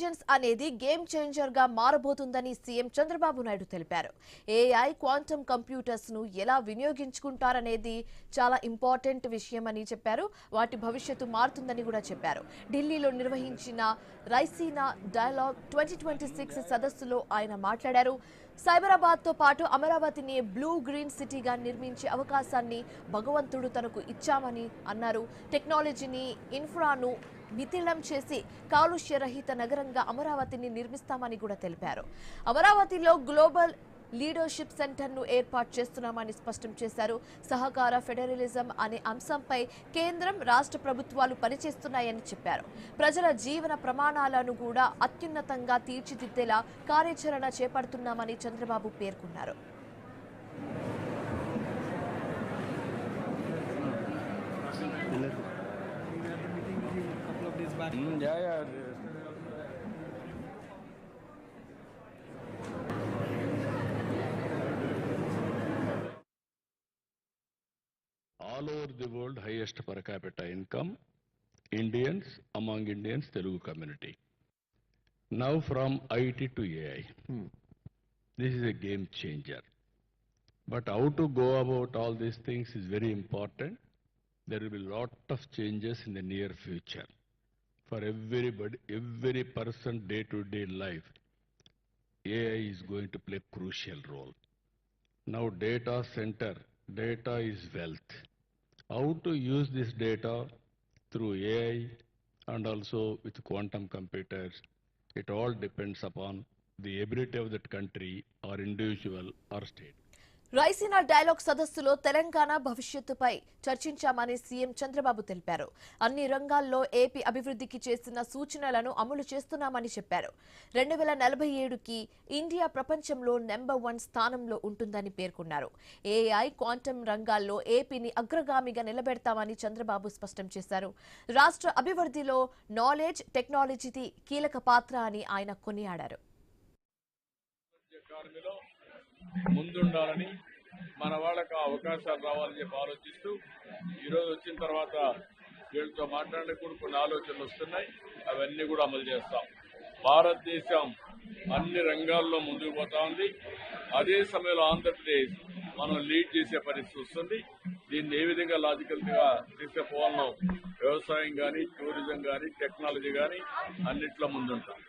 Intelligence అనేది game changer గా మారబోతుందని CM Chandrababu Naidu తెలిపారు. ఏఐ, క్వాంటమ్ కంప్యూటర్స్ ను ఎలా వినియోగించుకుంటారనేది చాలా ఇంపార్టెంట్ విషయమని చెప్పారు. వాటి భవిష్యత్తు మారుతుందని కూడా చెప్పారు. ఢిల్లీలో నిర్వహించిన రైసీనా డైలాగ్ 2026 సదస్సులో ఆయన మాట్లాడారు. సైబరాబాద్ తో పాటు అమరావతిని బ్లూ గ్రీన్ సిటీగా నిర్మించే అవకాశాన్ని భగవంతుడు తనకు ఇచ్చామని అన్నారు. టెక్నాలజీని, ఇన్ఫ్రాను మితిలం చేసి కాలుష్య రహిత నగరంగా అమరావతిని నిర్మిస్తామని కూడా తెలిపారు. అమరావతిలో గ్లోబల్ లీడర్షిప్ సెంటర్ను ఏర్పాటు చేస్తున్నామని స్పష్టం చేశారు. సహకార ఫెడరలిజం అనే అంశంపై కేంద్రం, రాష్ట్ర ప్రభుత్వాలు పనిచేస్తున్నాయని చెప్పారు. ప్రజల జీవన ప్రమాణాలను కూడా అత్యున్నతంగా తీర్చిదిద్దేలా కార్యాచరణ చేపడుతున్నామని చంద్రబాబు పేర్కొన్నారు. All over the world, highest per capita income, Indians, among Indians, Telugu community. Now from IT to AI, this is a game changer. But how to go about all these things is very important. There will be a lot of changes in the near future. For everybody, every person day-to-day life, AI is going to play a crucial role. Now data center, data is wealth. How to use this data through AI and also with quantum computers, it all depends upon the ability of that country or individual or state. Raisina dialogue సదస్సులో తెలంగాణ భవిష్యత్తుపై చర్చించామని CM Chandrababu తెలిపారు. అన్ని రంగాల్లో AP అభివృద్ధికి చేసిన సూచనలను అమలు చేస్తున్నామని చెప్పారు. 2047కి ఇండియా ప్రపంచంలో నెంబర్ 1 స్థానంలో ఉంటుందని పేర్కొన్నారు. ఏఐ, క్వాంటమ్ రంగాల్లో ఏపీని అగ్రగామిగా నిలబెడతామని చంద్రబాబు స్పష్టం చేశారు. రాష్ట్ర అభివృద్ధిలో నాలెడ్జ్, టెక్నాలజీది కీలక పాత్ర అని ఆయన కొనియాడారు. ముందుండాలని, మన వాళ్ళకు అవకాశాలు రావాలని చెప్పి ఆలోచిస్తూ ఈరోజు వచ్చిన తర్వాత వీళ్ళతో మాట్లాడడానికి కూడా కొన్ని ఆలోచనలు వస్తున్నాయి. అవన్నీ కూడా అమలు చేస్తాం. భారతదేశం అన్ని రంగాల్లో ముందుకు పోతా ఉంది. అదే సమయంలో ఆంధ్రప్రదేశ్ మనం లీడ్ చేసే పరిస్థితి వస్తుంది. దీన్ని ఏ విధంగా లాజికల్ గా తీసుకుపోవాలో వ్యవసాయం కానీ, టూరిజం కానీ, టెక్నాలజీ కానీ అన్నిట్లో ముందుంటాం.